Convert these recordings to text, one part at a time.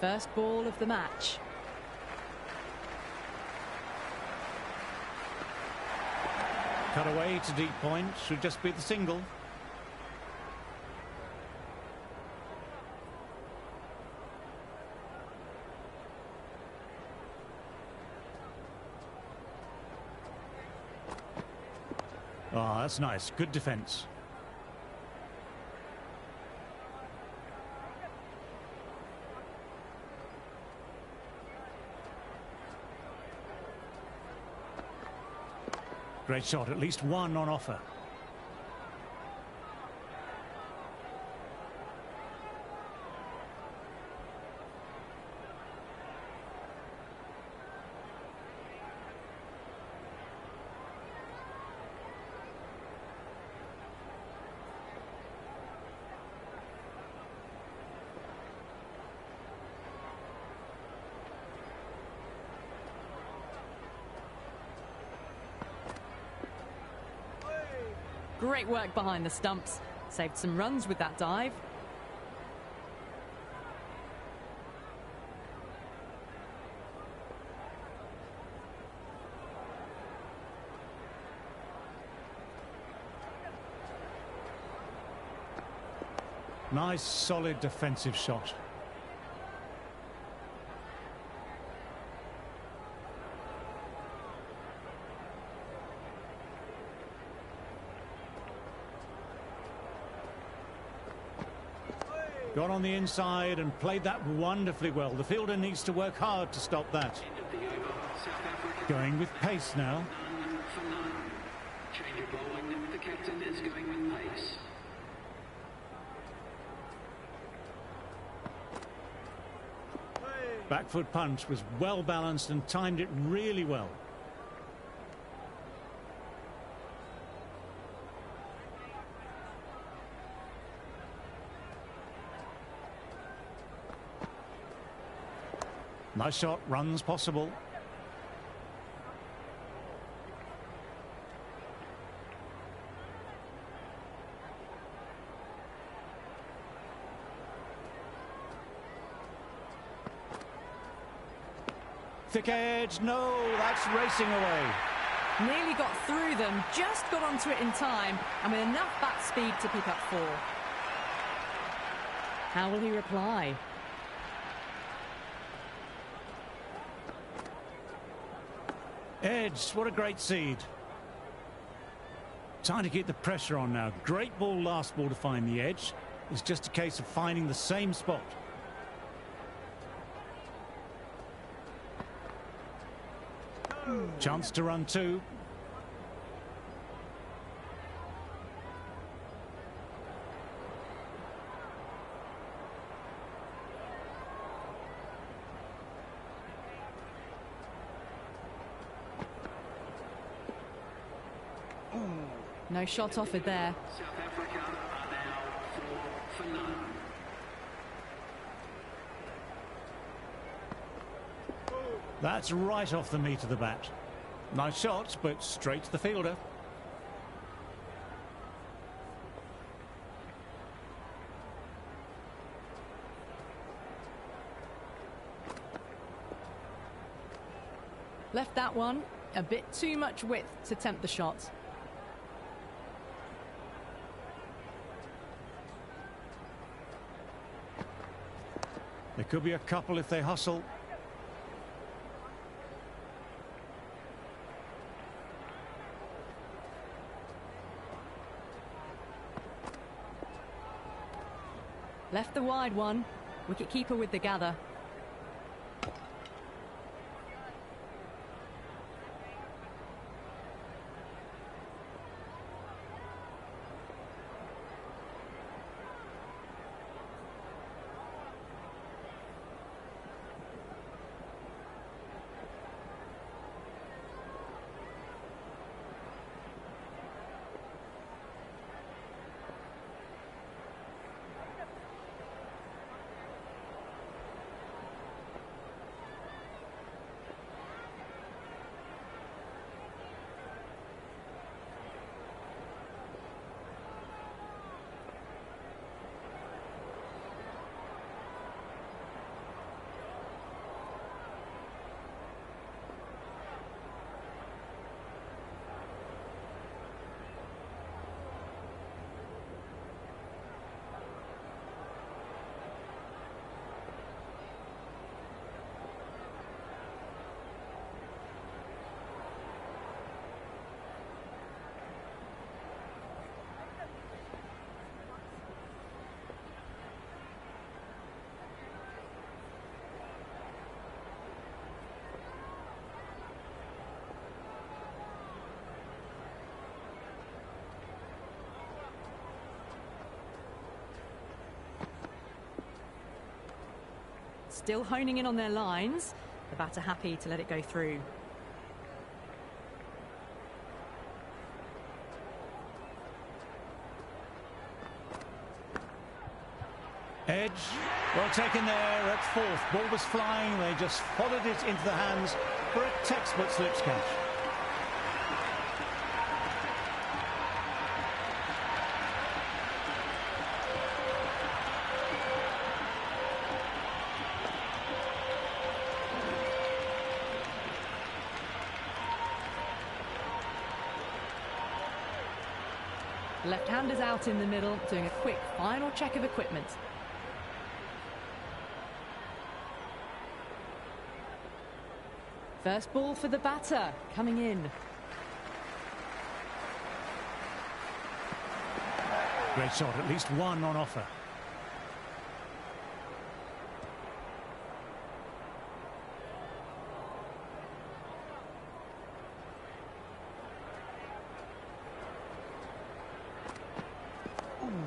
first ball of the match. Cut away to deep point, should just be the single. Oh, that's nice. Good defence. Great shot, at least one on offer. Great work behind the stumps. Saved some runs with that dive. Nice, solid defensive shot. Got on the inside and played that wonderfully well. The fielder needs to work hard to stop that. Going with pace now. Change of bowling, the captain is going with pace. Back foot punch was well balanced and timed it really well. Nice shot, runs possible. Thick edge, no, that's racing away. Nearly got through them, just got onto it in time, and with enough bat speed to pick up 4. How will he reply? Edge, what a great seed. Time to keep the pressure on now. Great ball last ball to find the edge. It's just a case of finding the same spot. Chance to run 2. No shot offered there. South Africa are now 4 for none. That's right off the meat of the bat. Nice shots, but straight to the fielder. Left that one. A bit too much width to tempt the shot. There could be a couple if they hustle. Left the wide one. Wicket-keeper with the gather. still honing in on their lines. The batter happy to let it go through. Edge, well taken there at fourth. Ball was flying, they just followed it into the hands for a textbook slips catch. Left-handers out in the middle, doing a quick final check of equipment. First ball for the batter, coming in. Great shot, at least one on offer.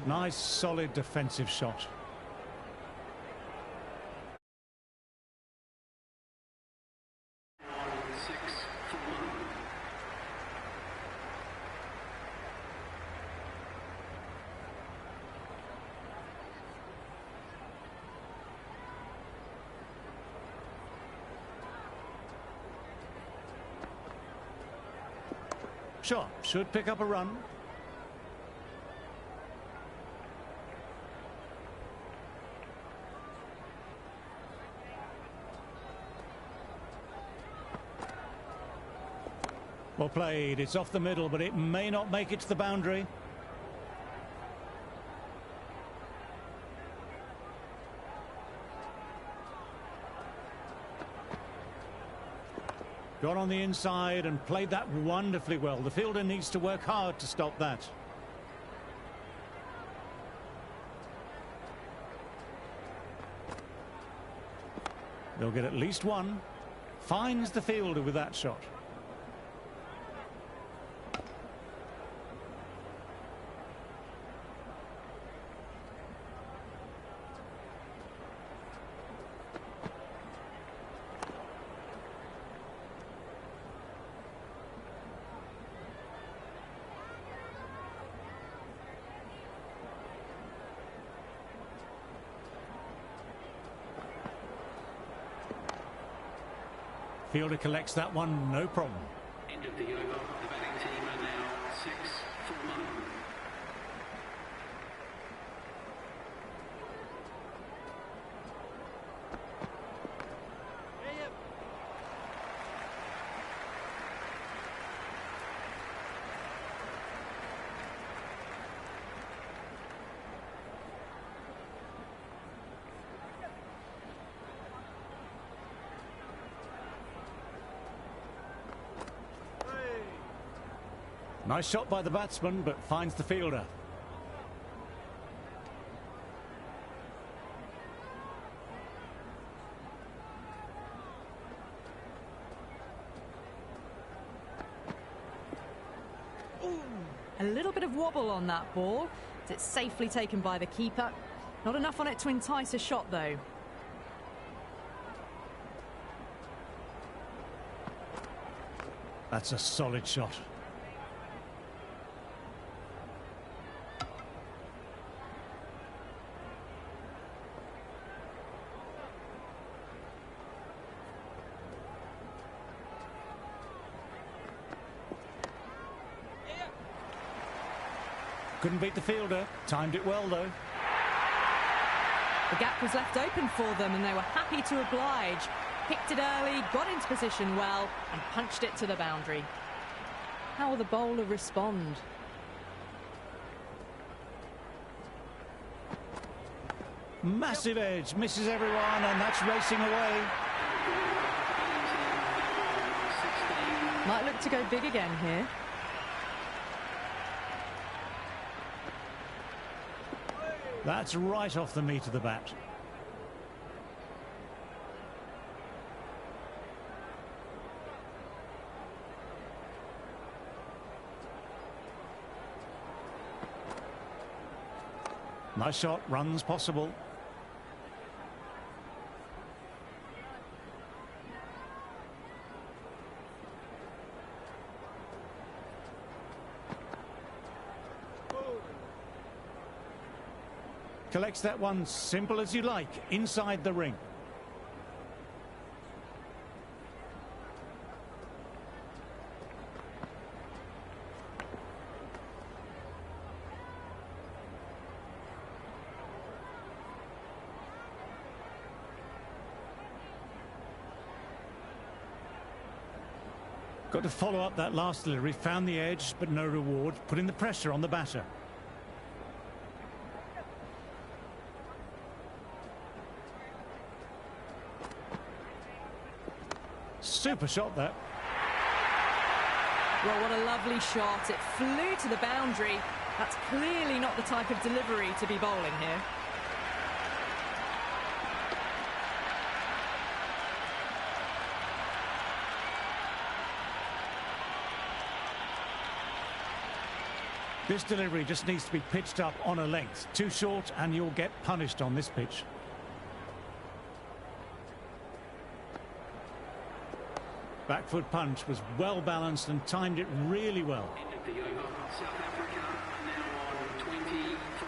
Nice, solid defensive shot. Shot should pick up a run. Well played, it's off the middle, but it may not make it to the boundary. Got on the inside and played that wonderfully well. The fielder needs to work hard to stop that. They'll get at least one. Finds the fielder with that shot. Fielder collects that one, no problem. End of the over. The batting team are now 6 for 1. Nice shot by the batsman, but finds the fielder. A little bit of wobble on that ball. It's safely taken by the keeper. Not enough on it to entice a shot, though. That's a solid shot. Couldn't beat the fielder. Timed it well, though. The gap was left open for them, and they were happy to oblige. Picked it early, got into position well, and punched it to the boundary. How will the bowler respond? Massive edge, misses everyone, and that's racing away. Might look to go big again here. That's right off the meat of the bat. Nice shot, runs possible. Collects that one simple as you like, inside the ring. Got to follow up that last delivery, found the edge, but no reward, putting the pressure on the batter. Super shot, that. Well, what a lovely shot. It flew to the boundary. That's clearly not the type of delivery to be bowling here. This delivery just needs to be pitched up on a length. Too short and you'll get punished on this pitch. Back foot punch was well balanced and timed it really well. End of the over. South Africa now on 20 for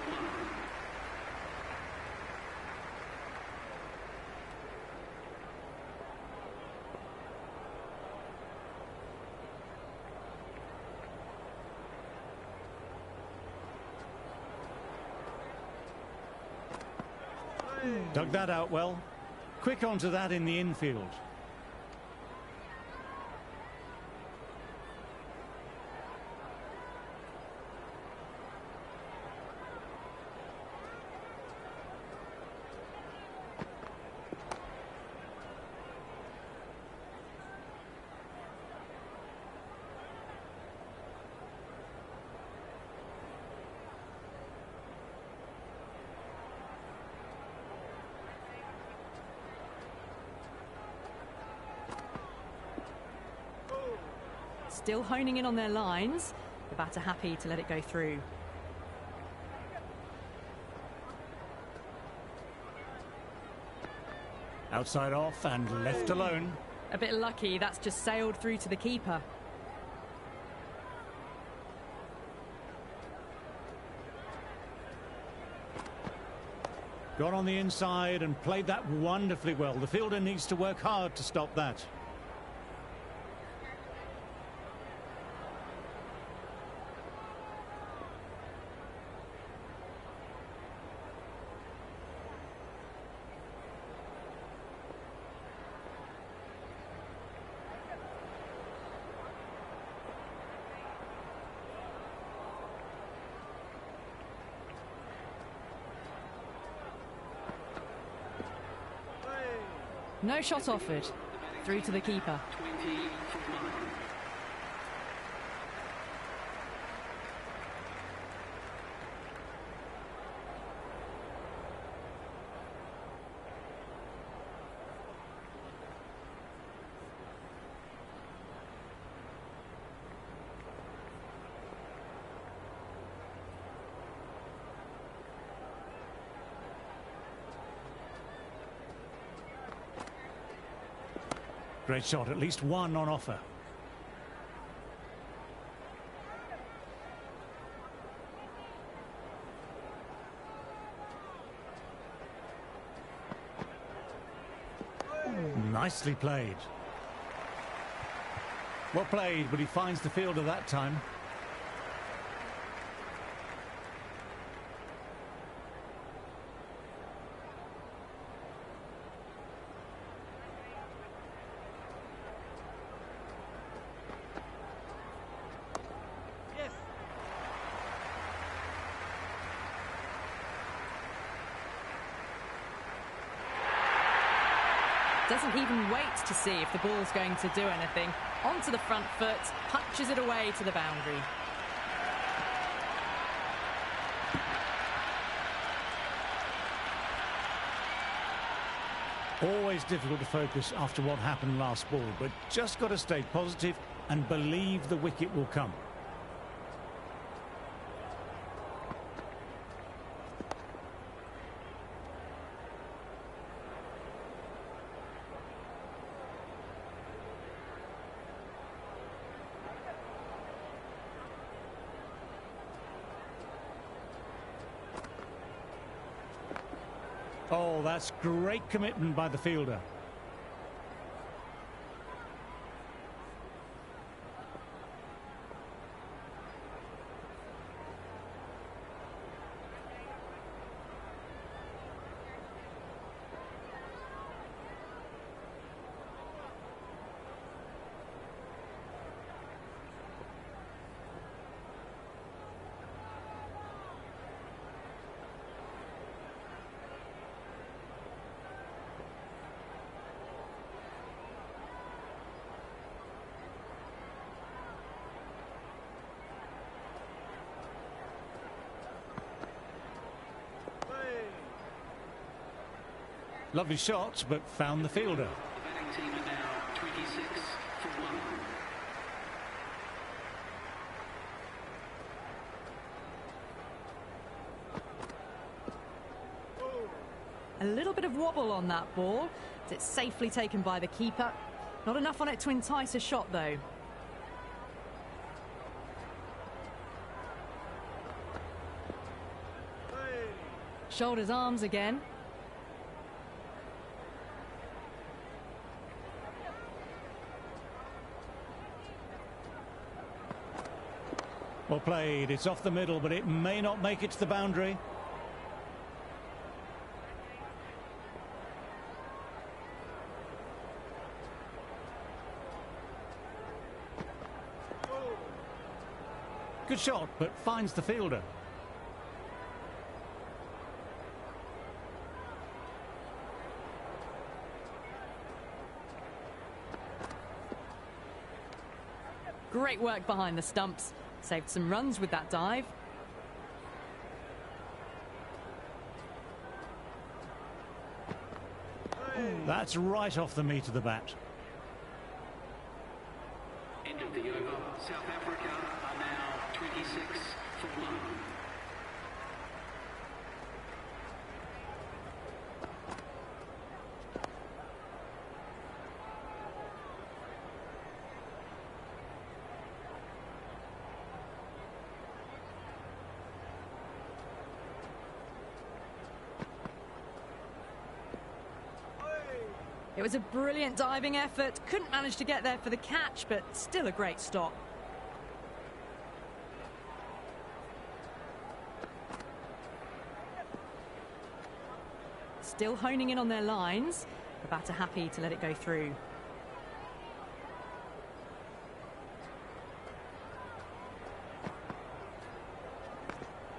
1. Dug that out well. Quick onto that in the infield. Still honing in on their lines. The batter happy to let it go through. Outside off and left alone. A bit lucky, that's just sailed through to the keeper. Got on the inside and played that wonderfully well. The fielder needs to work hard to stop that. No shot offered. Through to the keeper. 20 for 1. Great shot, at least one on offer. Nicely played. Well played, but he finds the fielder that time. Doesn't even wait to see if the ball's going to do anything. Onto the front foot, punches it away to the boundary. Always difficult to focus after what happened last ball, but just got to stay positive and believe the wicket will come. Oh, that's great commitment by the fielder. Lovely shot, but found the fielder. The betting team are now 26 for 1. A little bit of wobble on that ball. It's safely taken by the keeper. Not enough on it to entice a shot, though. Shoulders, arms again. Well played. It's off the middle, but it may not make it to the boundary. Good shot, but finds the fielder. Great work behind the stumps. Saved some runs with that dive. That's right off the meat of the bat. End of the over. South Africa are now 26 for 1. It was a brilliant diving effort. Couldn't manage to get there for the catch, but still a great stop. Still honing in on their lines. The batter happy to let it go through.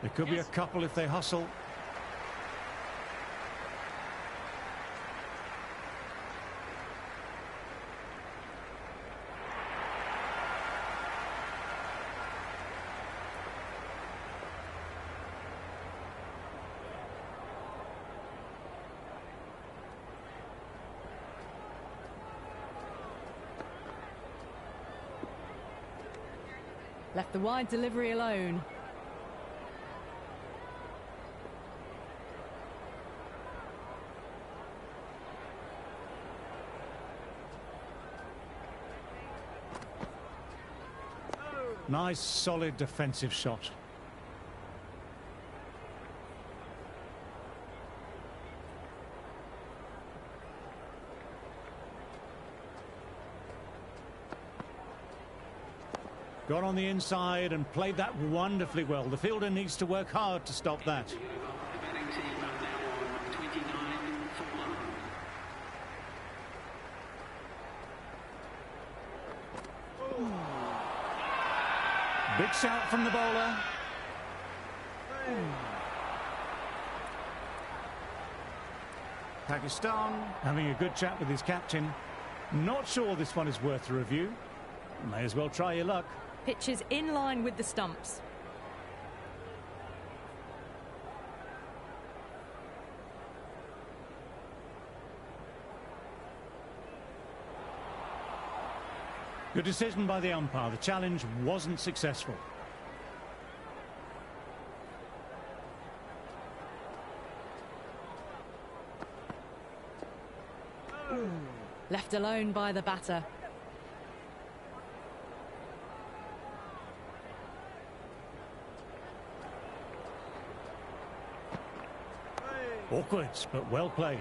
There could be a couple if they hustle. Left the wide delivery alone. Nice, solid defensive shot. Got on the inside and played that wonderfully well. The fielder needs to work hard to stop that. The betting team are now on 29 for 1. Big shout from the bowler. Pakistan having a good chat with his captain. Not sure this one is worth a review. May as well try your luck. Pitch is in line with the stumps. Good decision by the umpire. The challenge wasn't successful. Left alone by the batter. Awkward, but well played.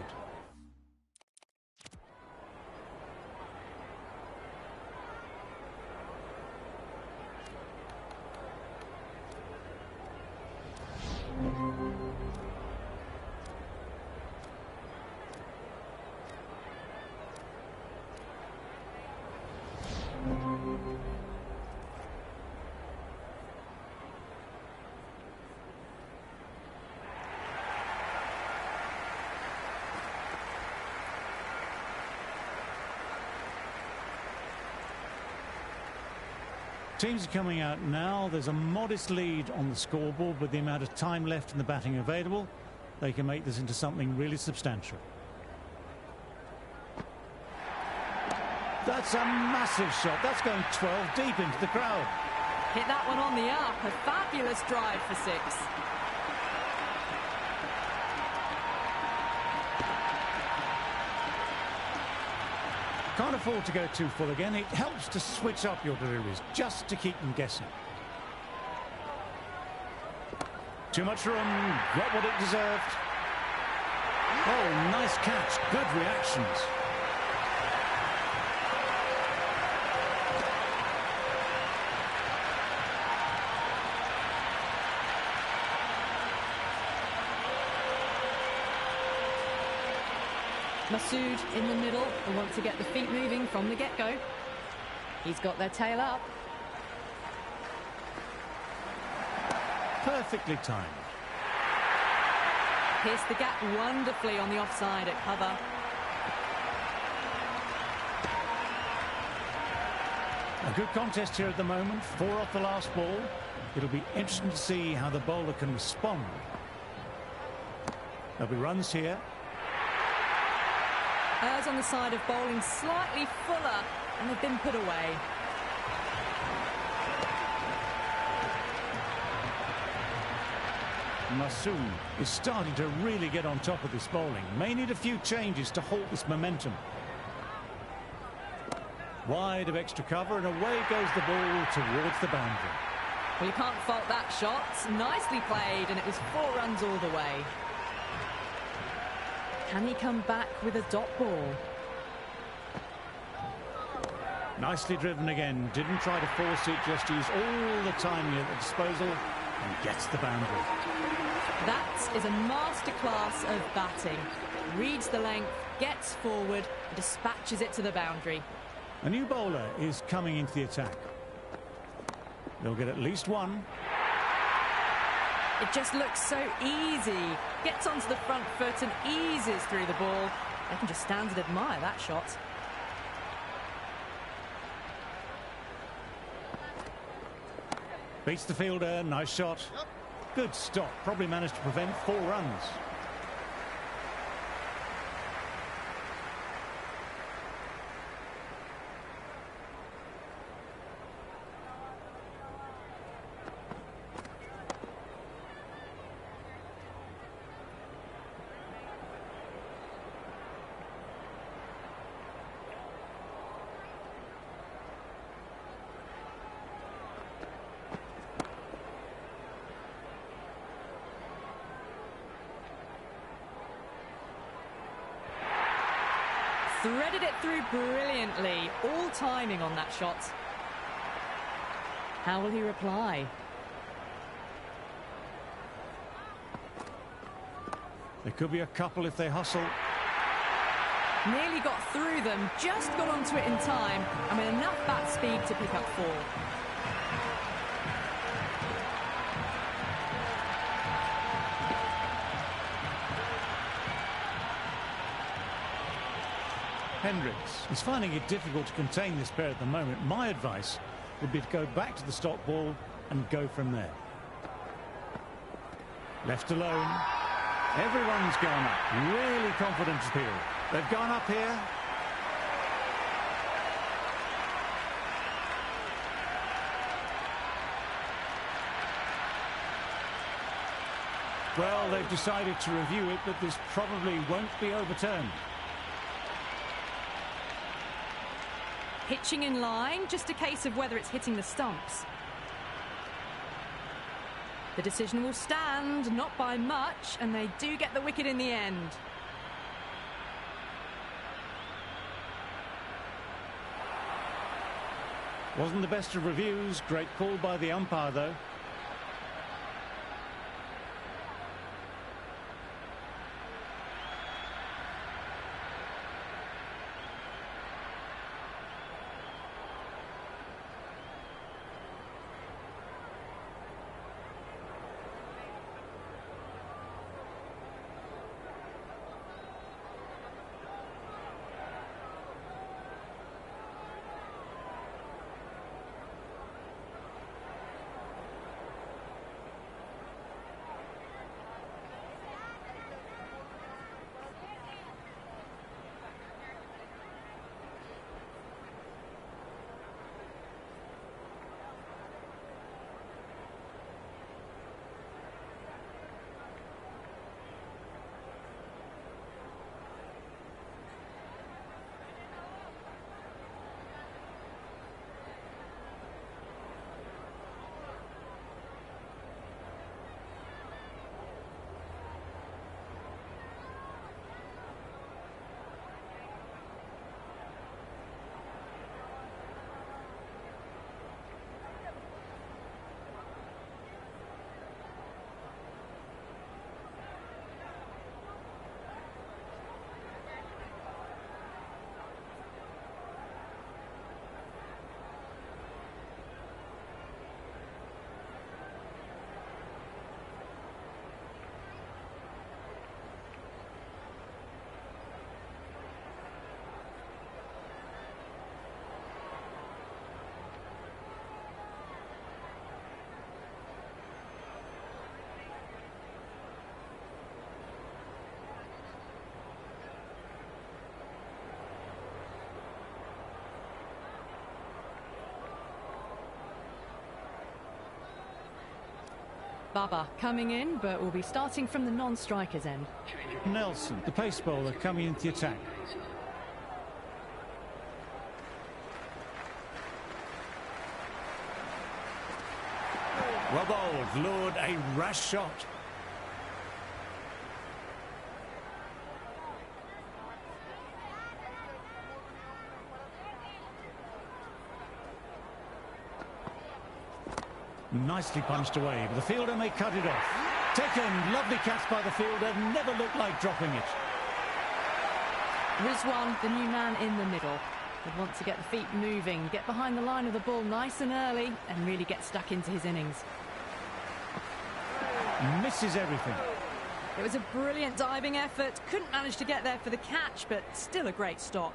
Teams are coming out now. There's a modest lead on the scoreboard, with the amount of time left in the batting available, they can make this into something really substantial. That's a massive shot. That's going 12 deep into the crowd. Hit that one on the up. A fabulous drive for 6. Can't afford to go too full again. It helps to switch up your deliveries, just to keep them guessing. Too much room, got what it deserved. Oh, nice catch, good reactions. Masood in the middle, who want to get the feet moving from the get-go. He's got their tail up. Perfectly timed. Pierced the gap wonderfully on the offside at cover. A good contest here at the moment. 4 off the last ball. It'll be interesting to see how the bowler can respond. There'll be runs here. Errs on the side of bowling slightly fuller, and they've been put away. Masood is starting to really get on top of this bowling. May need a few changes to halt this momentum. Wide of extra cover, and away goes the ball towards the boundary. Well, you can't fault that shot. Nicely played, and it was 4 runs all the way. Can he come back with a dot ball? Nicely driven again. Didn't try to force it, just used all the timing at the disposal and gets the boundary. That is a masterclass of batting. Reads the length, gets forward, dispatches it to the boundary. A new bowler is coming into the attack. They'll get at least one. It just looks so easy. Gets onto the front foot and eases through the ball. They can just stand and admire that shot. Beats the fielder, nice shot. Good stop, probably managed to prevent 4 runs. Threaded it through brilliantly. All timing on that shot. How will he reply? There could be a couple if they hustle. Nearly got through them, just got onto it in time, and with enough bat speed to pick up 4. Hendricks is finding it difficult to contain this pair at the moment. My advice would be to go back to the stop ball and go from there. Left alone. Everyone's gone up. Really confident appeal. They've gone up here. Well, they've decided to review it, but this probably won't be overturned. Pitching in line, just a case of whether it's hitting the stumps. The decision will stand, not by much, and they do get the wicket in the end. Wasn't the best of reviews. Great call by the umpire, though. Baba coming in, but will be starting from the non-strikers end. Nelson, the pace bowler, coming into the attack. Well bowled, lured a rash shot. Nicely punched away, but the fielder may cut it off. Taken, lovely catch by the fielder, never looked like dropping it. Rizwan, the new man in the middle, would want to get the feet moving, get behind the line of the ball nice and early, and really get stuck into his innings. Misses everything. It was a brilliant diving effort, couldn't manage to get there for the catch, but still a great stop.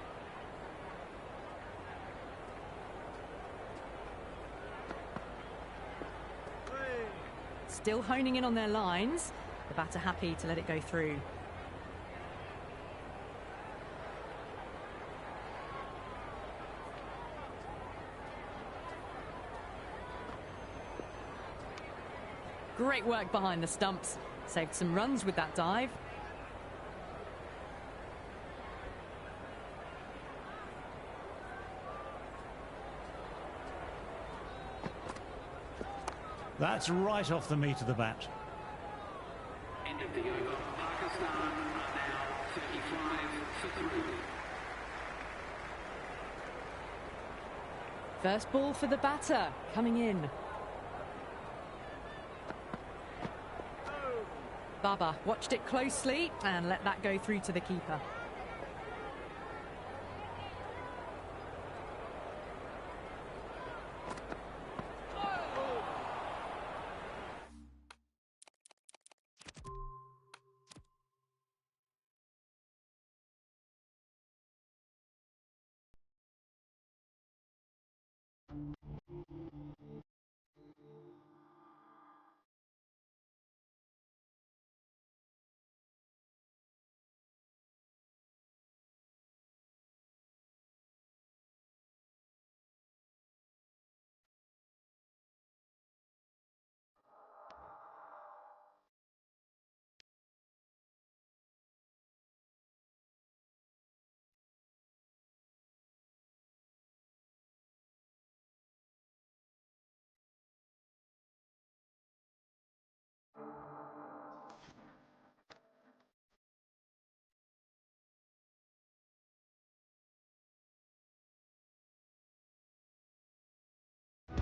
Still honing in on their lines. The batter happy to let it go through. Great work behind the stumps. Saved some runs with that dive. That's right off the meat of the bat. End of the over. Pakistan are now 35 for 3. First ball for the batter, coming in. Baba watched it closely and let that go through to the keeper.